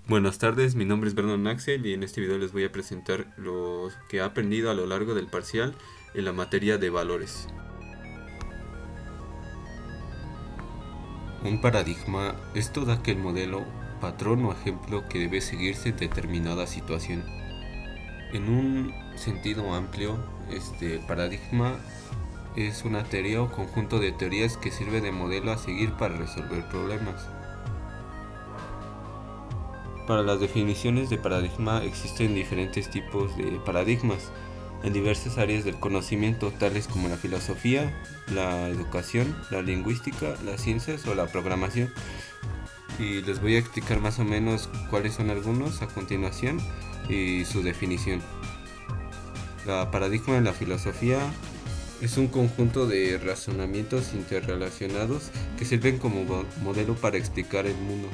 Buenas tardes, mi nombre es Vernon Axel y en este video les voy a presentar lo que he aprendido a lo largo del parcial en la materia de valores. Un paradigma es todo aquel modelo, patrón o ejemplo que debe seguirse en determinada situación. En un sentido amplio, este paradigma es una teoría o conjunto de teorías que sirve de modelo a seguir para resolver problemas. Para las definiciones de paradigma existen diferentes tipos de paradigmas en diversas áreas del conocimiento, tales como la filosofía, la educación, la lingüística, las ciencias o la programación. Y les voy a explicar más o menos cuáles son algunos a continuación y su definición. La paradigma en la filosofía es un conjunto de razonamientos interrelacionados que sirven como modelo para explicar el mundo.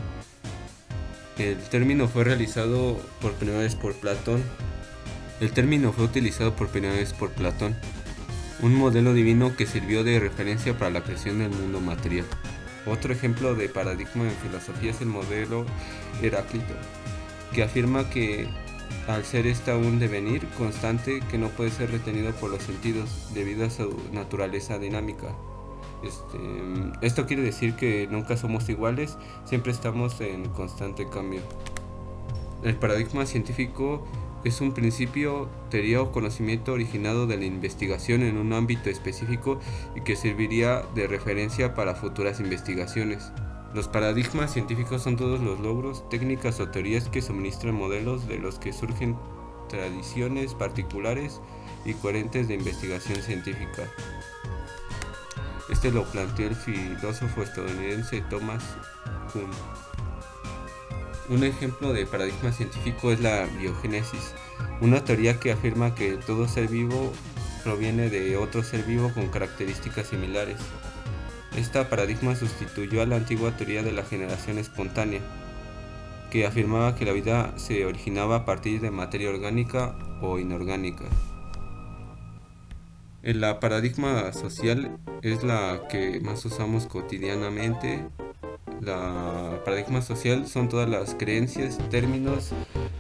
El término fue realizado por primera vez por Platón. El término fue utilizado por primera vez por Platón, un modelo divino que sirvió de referencia para la creación del mundo material. Otro ejemplo de paradigma en filosofía es el modelo Heráclito, que afirma que al ser esta un devenir constante que no puede ser retenido por los sentidos debido a su naturaleza dinámica. Esto quiere decir que nunca somos iguales, siempre estamos en constante cambio. El paradigma científico es un principio, teoría o conocimiento originado de la investigación en un ámbito específico y que serviría de referencia para futuras investigaciones. Los paradigmas científicos son todos los logros, técnicas o teorías que suministran modelos de los que surgen tradiciones particulares y coherentes de investigación científica. Este lo planteó el filósofo estadounidense Thomas Kuhn. Un ejemplo de paradigma científico es la biogénesis, una teoría que afirma que todo ser vivo proviene de otro ser vivo con características similares. Esta paradigma sustituyó a la antigua teoría de la generación espontánea, que afirmaba que la vida se originaba a partir de materia orgánica o inorgánica. La paradigma social es la que más usamos cotidianamente. La paradigma social son todas las creencias, términos,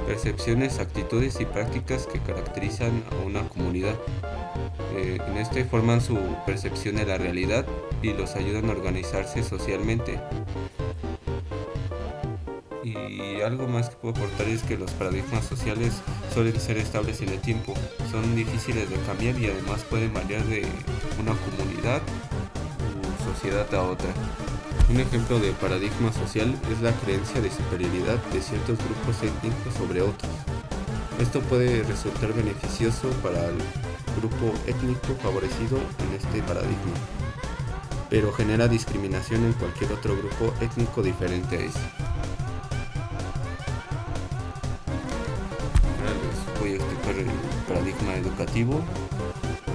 percepciones, actitudes y prácticas que caracterizan a una comunidad. En este forman su percepción de la realidad y los ayudan a organizarse socialmente. Y algo más que puedo aportar es que los paradigmas sociales suelen ser estables en el tiempo, son difíciles de cambiar y además pueden variar de una comunidad u sociedad a otra. Un ejemplo de paradigma social es la creencia de superioridad de ciertos grupos étnicos sobre otros. Esto puede resultar beneficioso para el grupo étnico favorecido en este paradigma, pero genera discriminación en cualquier otro grupo étnico diferente a ese. Ahora les voy a explicar el paradigma educativo.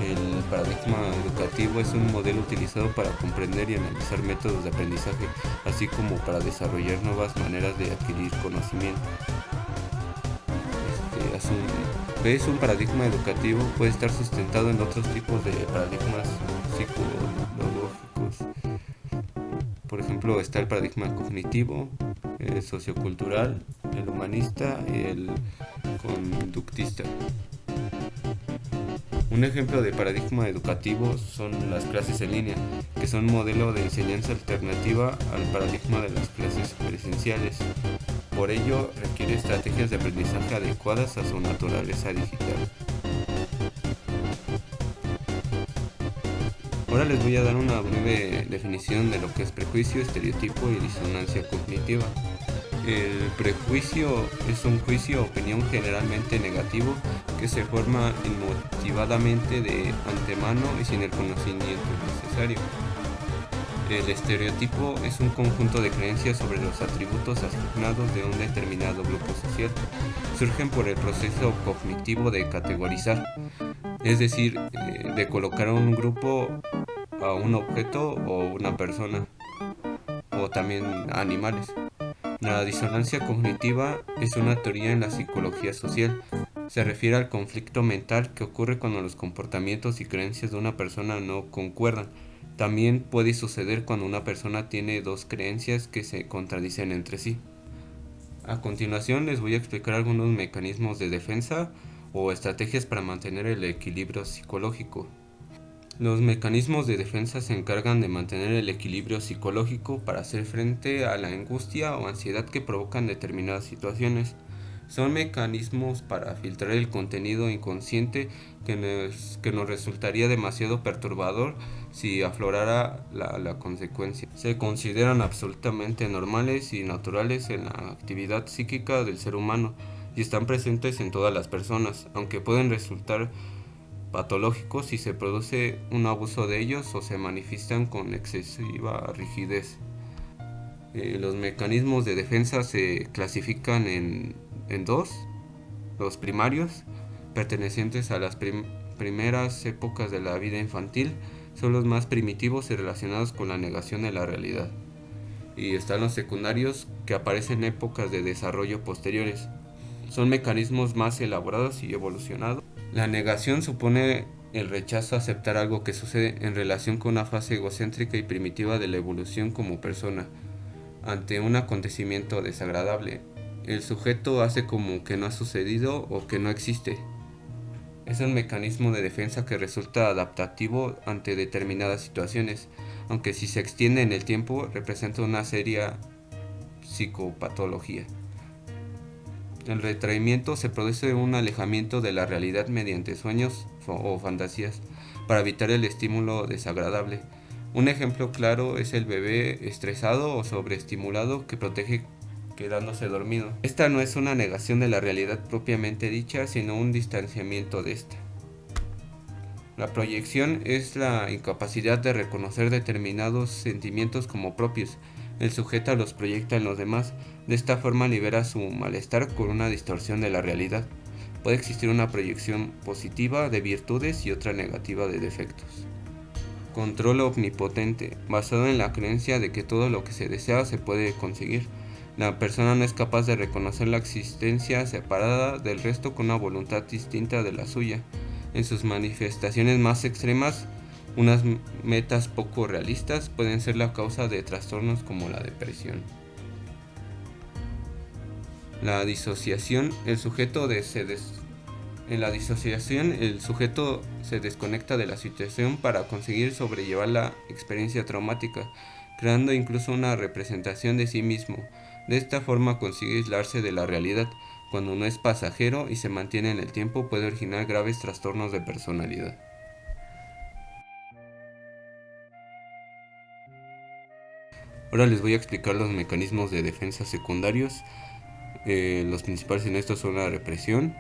El paradigma educativo es un modelo utilizado para comprender y analizar métodos de aprendizaje, así como para desarrollar nuevas maneras de adquirir conocimiento. A su vez, un paradigma educativo puede estar sustentado en otros tipos de paradigmas psicológicos. Por ejemplo, está el paradigma cognitivo, el sociocultural, el humanista y el conductista. Un ejemplo de paradigma educativo son las clases en línea, que son un modelo de enseñanza alternativa al paradigma de las clases presenciales. Por ello, requiere estrategias de aprendizaje adecuadas a su naturaleza digital. Ahora les voy a dar una breve definición de lo que es prejuicio, estereotipo y disonancia cognitiva. El prejuicio es un juicio o opinión generalmente negativo que se forma inmotivadamente de antemano y sin el conocimiento necesario. El estereotipo es un conjunto de creencias sobre los atributos asignados de un determinado grupo social. Surgen por el proceso cognitivo de categorizar, es decir, de colocar a un grupo, a un objeto o una persona, o también a animales. La disonancia cognitiva es una teoría en la psicología social. Se refiere al conflicto mental que ocurre cuando los comportamientos y creencias de una persona no concuerdan. También puede suceder cuando una persona tiene dos creencias que se contradicen entre sí. A continuación les voy a explicar algunos mecanismos de defensa o estrategias para mantener el equilibrio psicológico. Los mecanismos de defensa se encargan de mantener el equilibrio psicológico para hacer frente a la angustia o ansiedad que provocan determinadas situaciones. Son mecanismos para filtrar el contenido inconsciente que nos resultaría demasiado perturbador si aflorara la consecuencia. Se consideran absolutamente normales y naturales en la actividad psíquica del ser humano y están presentes en todas las personas, aunque pueden resultar patológicos si se produce un abuso de ellos o se manifiestan con excesiva rigidez. Los mecanismos de defensa se clasifican en dos: los primarios, pertenecientes a las primeras épocas de la vida infantil, son los más primitivos y relacionados con la negación de la realidad. Y están los secundarios, que aparecen en épocas de desarrollo posteriores. Son mecanismos más elaborados y evolucionados. La negación supone el rechazo a aceptar algo que sucede en relación con una fase egocéntrica y primitiva de la evolución como persona. Ante un acontecimiento desagradable, el sujeto hace como que no ha sucedido o que no existe. Es un mecanismo de defensa que resulta adaptativo ante determinadas situaciones, aunque si se extiende en el tiempo representa una seria psicopatología. El retraimiento se produce un alejamiento de la realidad mediante sueños o fantasías para evitar el estímulo desagradable. Un ejemplo claro es el bebé estresado o sobreestimulado que protege quedándose dormido. Esta no es una negación de la realidad propiamente dicha, sino un distanciamiento de esta. La proyección es la incapacidad de reconocer determinados sentimientos como propios. El sujeto los proyecta en los demás. De esta forma libera su malestar con una distorsión de la realidad. Puede existir una proyección positiva de virtudes y otra negativa de defectos. Control omnipotente, basado en la creencia de que todo lo que se desea se puede conseguir. La persona no es capaz de reconocer la existencia separada del resto con una voluntad distinta de la suya. En sus manifestaciones más extremas, unas metas poco realistas pueden ser la causa de trastornos como la depresión. La disociación, en la disociación, el sujeto se desconecta de la situación para conseguir sobrellevar la experiencia traumática, creando incluso una representación de sí mismo. De esta forma consigue aislarse de la realidad. Cuando no es pasajero y se mantiene en el tiempo, puede originar graves trastornos de personalidad. Ahora les voy a explicar los mecanismos de defensa secundarios. Los principales en estos son la represión.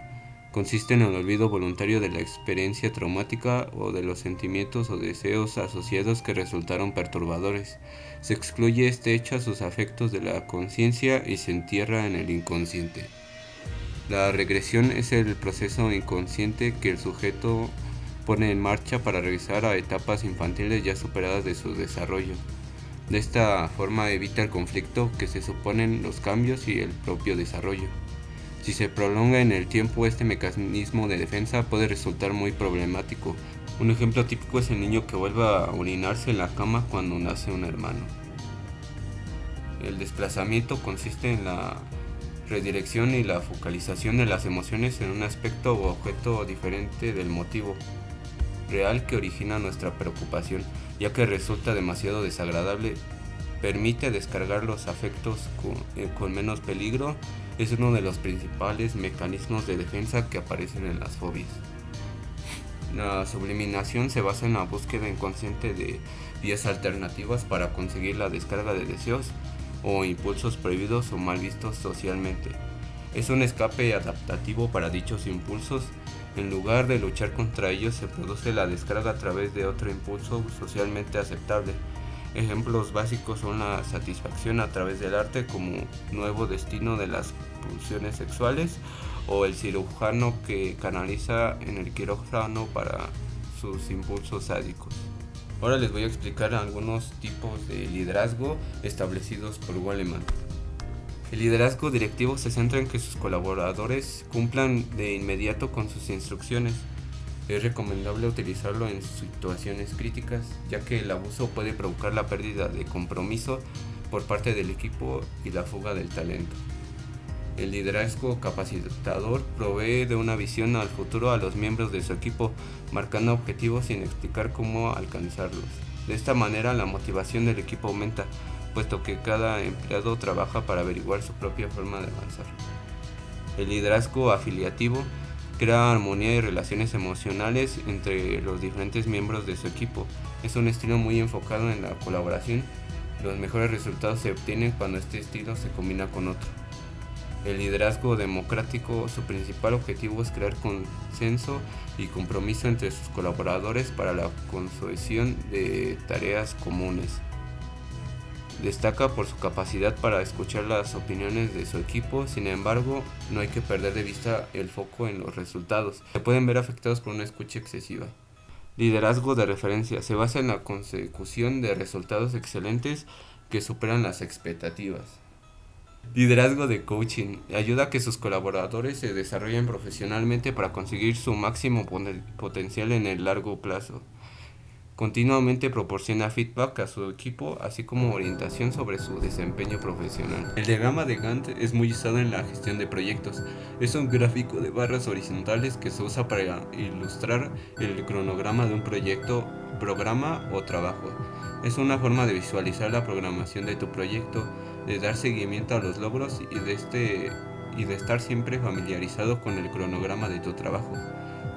Consisten en el olvido voluntario de la experiencia traumática o de los sentimientos o deseos asociados que resultaron perturbadores. Se excluye este hecho a sus afectos de la conciencia y se entierra en el inconsciente. La regresión es el proceso inconsciente que el sujeto pone en marcha para regresar a etapas infantiles ya superadas de su desarrollo. De esta forma evita el conflicto que se suponen los cambios y el propio desarrollo. Si se prolonga en el tiempo, este mecanismo de defensa puede resultar muy problemático. Un ejemplo típico es el niño que vuelve a orinarse en la cama cuando nace un hermano. El desplazamiento consiste en la redirección y la focalización de las emociones en un aspecto o objeto diferente del motivo real que origina nuestra preocupación, ya que resulta demasiado desagradable. Permite descargar los afectos con menos peligro. Es uno de los principales mecanismos de defensa que aparecen en las fobias. La subliminación se basa en la búsqueda inconsciente de vías alternativas para conseguir la descarga de deseos o impulsos prohibidos o mal vistos socialmente. Es un escape adaptativo para dichos impulsos. En lugar de luchar contra ellos, se produce la descarga a través de otro impulso socialmente aceptable. Ejemplos básicos son la satisfacción a través del arte como nuevo destino de las pulsiones sexuales, o el cirujano que canaliza en el quirófano para sus impulsos sádicos. Ahora les voy a explicar algunos tipos de liderazgo establecidos por Goleman. El liderazgo directivo se centra en que sus colaboradores cumplan de inmediato con sus instrucciones. Es recomendable utilizarlo en situaciones críticas, ya que el abuso puede provocar la pérdida de compromiso por parte del equipo y la fuga del talento. El liderazgo capacitador provee de una visión al futuro a los miembros de su equipo, marcando objetivos sin explicar cómo alcanzarlos. De esta manera la motivación del equipo aumenta, puesto que cada empleado trabaja para averiguar su propia forma de avanzar. El liderazgo afiliativo crea armonía y relaciones emocionales entre los diferentes miembros de su equipo. Es un estilo muy enfocado en la colaboración. Los mejores resultados se obtienen cuando este estilo se combina con otro. El liderazgo democrático, su principal objetivo es crear consenso y compromiso entre sus colaboradores para la consecución de tareas comunes. Destaca por su capacidad para escuchar las opiniones de su equipo, sin embargo, no hay que perder de vista el foco en los resultados. Se pueden ver afectados por una escucha excesiva. Liderazgo de referencia se basa en la consecución de resultados excelentes que superan las expectativas. Liderazgo de coaching ayuda a que sus colaboradores se desarrollen profesionalmente para conseguir su máximo potencial en el largo plazo. Continuamente proporciona feedback a su equipo, así como orientación sobre su desempeño profesional. El diagrama de Gantt es muy usado en la gestión de proyectos. Es un gráfico de barras horizontales que se usa para ilustrar el cronograma de un proyecto, programa o trabajo. Es una forma de visualizar la programación de tu proyecto, de dar seguimiento a los logros y de estar siempre familiarizado con el cronograma de tu trabajo.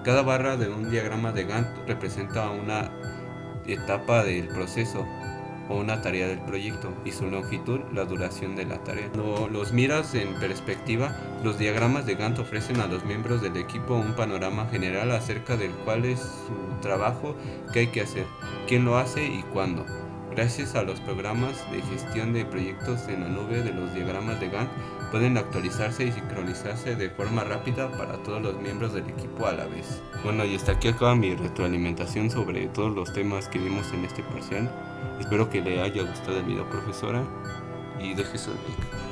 Cada barra de un diagrama de Gantt representa una etapa del proceso o una tarea del proyecto y su longitud la duración de la tarea. Cuando los miras en perspectiva, los diagramas de Gantt ofrecen a los miembros del equipo un panorama general acerca del cuál es su trabajo, qué hay que hacer, quién lo hace y cuándo. Gracias a los programas de gestión de proyectos en la nube de los diagramas de Gantt pueden actualizarse y sincronizarse de forma rápida para todos los miembros del equipo a la vez. Bueno, y hasta aquí acaba mi retroalimentación sobre todos los temas que vimos en este parcial. Espero que le haya gustado el video, profesora, y deje su like.